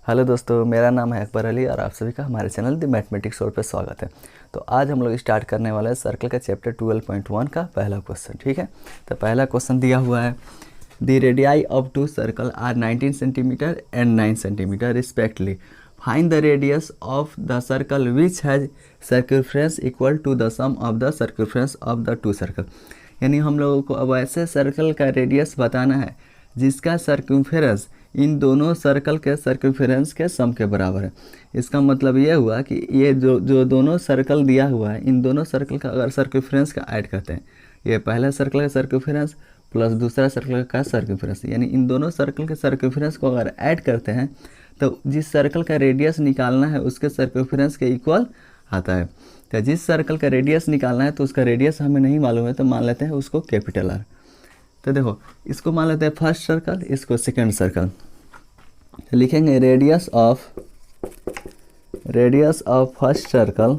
Hello दोस्तों, मेरा नाम है अकबर अली और आप सभी का हमारे चैनल द मैथमेटिक्स शो पे स्वागत है। तो आज हम लोग स्टार्ट करने वाले हैं सर्कल का चैप्टर 12.1 का पहला क्वेश्चन। ठीक है, तो पहला क्वेश्चन दिया हुआ है the radii of two circle are 19 centimetre and 9 centimetre respectively. Find the radius of the circle which has circumference equal to the sum of the circumference of the two circle. यानी हम लोगों को अब ऐसे circle का radius बताना है जिसका सर्कमफ्रेंस इन दोनों सर्कल के सर्कमफ्रेंस के सम के बराबर है। इसका मतलब ये हुआ कि ये जो दोनों सर्कल दिया हुआ है, इन दोनों सर्कल का अगर सर्कमफ्रेंस का ऐड करते हैं, ये पहला सर्कल का सर्कमफ्रेंस प्लस दूसरा सर्कल का सर्कमफ्रेंस, यानी इन दोनों सर्कल के सर्कमफ्रेंस को अगर ऐड करते हैं तो जिस सर्कल का रेडियस निकालना है उसके सर्कमफ्रेंस के इक्वल आता है। तो जिस सर्कल का रेडियस निकालना है तो उसका रेडियस हमें नहीं मालूम है, तो मान लेते हैं उसको कैपिटल आर। तो देखो, इसको मान लेते हैं फर्स्ट सर्कल, इसको सेकेंड सर्कल। तो लिखेंगे रेडियस ऑफ फर्स्ट सर्कल,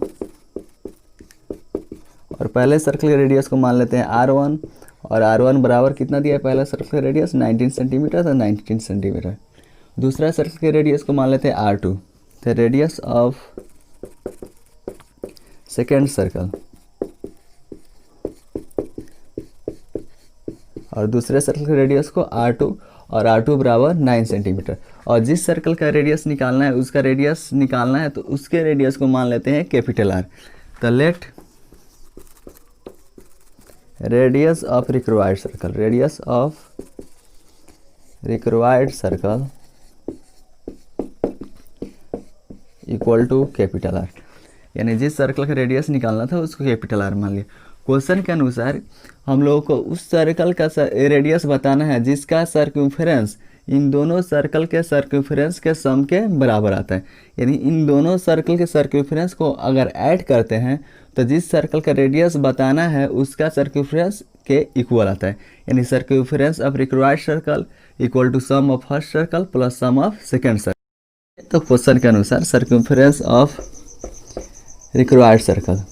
और पहले सर्कल के रेडियस को मान लेते हैं R1, और R1 बराबर कितना दिया है पहला सर्कल का रेडियस 19 सेंटीमीटर, तो 19 सेंटीमीटर। दूसरा सर्कल के रेडियस को मान लेते हैं R2। तो रेडियस ऑफ सेकेंड सर्कल और दूसरे सर्कल के रेडियस को R2, और R2 बराबर 9 सेंटीमीटर। और जिस सर्कल का रेडियस निकालना है उसका रेडियस निकालना है तो उसके रेडियस को मान लेते हैं कैपिटल R। तो let radius of required circle equal to capital R। यानी जिस सर्कल का रेडियस निकालना था उसको कैपिटल R मान लिया। क्वेश्चन के अनुसार हम लोगों को उस सर्कल का रेडियस बताना है जिसका सर्कमफ्रेंस इन दोनों सर्कल के सर्कमफ्रेंस के सम के बराबर आता है। यानी इन दोनों सर्कल के सर्कमफ्रेंस को अगर ऐड करते हैं तो जिस सर्कल का रेडियस बताना है उसका सर्कमफ्रेंस के इक्वल आता है। यानी circumference of required circle equal to sum of first circle plus sum of second circle. तो क्वेश्चन के अनुसार circumference of required circle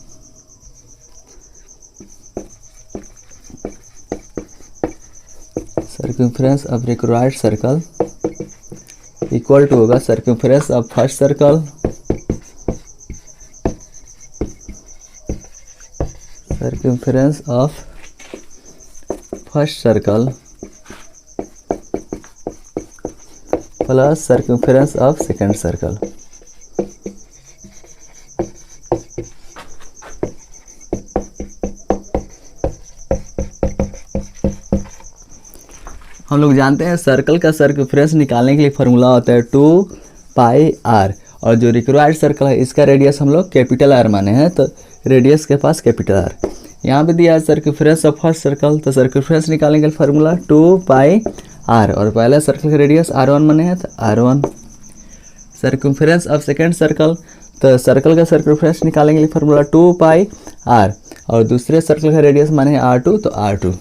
equal to होगा circumference of first circle plus circumference of second circle. हम लोग जानते हैं circle का circumference निकालने के लिए फार्मूला होता है 2πr, और जो रिक्वायर्ड सर्कल है इसका रेडियस हम लोग कैपिटल R माने हैं, तो रेडियस के पास कैपिटल R। यहाँ पे दिया है सर्कमफ्रेंस ऑफ फर्स्ट सर्कल, तो सर्कमफ्रेंस निकालने के लिए फार्मूला 2πr, और पहला सर्कल का रेडियस R1 माने हैं तो R1। Circumference of second circle, तो सर्कल का सर्कमफ्रेंस निकालने के लिए फार्मूला 2πr, और दूसरे सर्कल का रेडियस माने हैं R2 तो R2।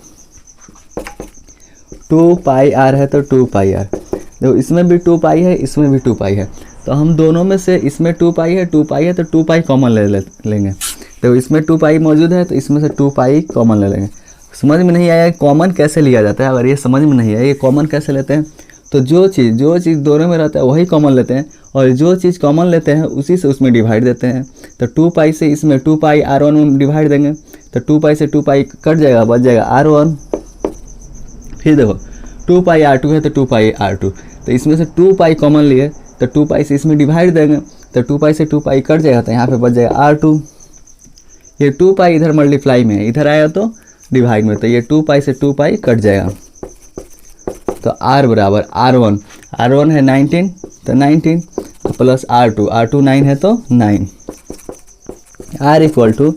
2πr है तो 2πr, देखो इसमें भी 2π है, इसमें भी 2π है, तो हम दोनों में से इसमें 2π है तो 2π कॉमन ले लेंगे। तो इसमें 2π मौजूद है तो इसमें से 2π कॉमन ले लेंगे। समझ में नहीं आया कॉमन कैसे लिया जाता है? अगर ये समझ में नहीं आया ये कॉमन कैसे लेते हैं, तो जो चीज़ दोनों में रहता है वही कॉमन लेते हैं, और जो चीज़ कॉमन लेते हैं उसी से उसमें डिवाइड देते हैं। तो 2π से इसमें 2π R1 में डिवाइड देंगे तो 2π से 2π कट जाएगा, बच जाएगा R1। फिर देखो 2π R2 है तो 2π R2, तो इसमें से 2π कॉमन लिए तो 2π से इसमें डिवाइड देंगे तो 2π से 2π कट जाएगा, तो यहाँ पे बच जाएगा R2। ये 2π इधर मल्टीप्लाई में है, इधर आया तो डिवाइड में, तो ये 2π से 2π कट जाएगा, तो R बराबर R1 है 19 तो 19 प्लस R2 9 है तो 9। R इक्वल टू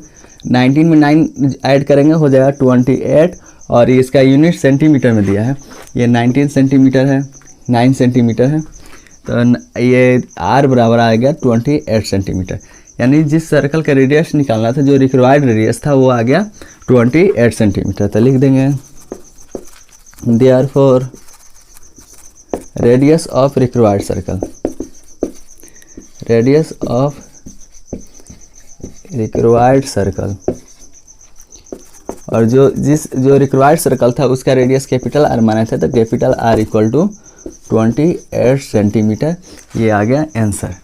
19 में 9 ऐड करेंगे हो जाएगा 28, और इसका यूनिट सेंटीमीटर में दिया है, ये 19 सेंटीमीटर है, 9 सेंटीमीटर है, तो ये R बराबर आ गया 28 सेंटीमीटर। यानी जिस सर्कल का रेडियस निकालना था, जो रिक्वायर्ड रेडियस था, वो आ गया 28 सेंटीमीटर। तो लिख देंगे therefore radius of required circle, और जो रिक्वायर्ड सर्कल था उसका रेडियस कैपिटल R माना था, तो capital R equal to 28 centimetre. ये आ गया आंसर।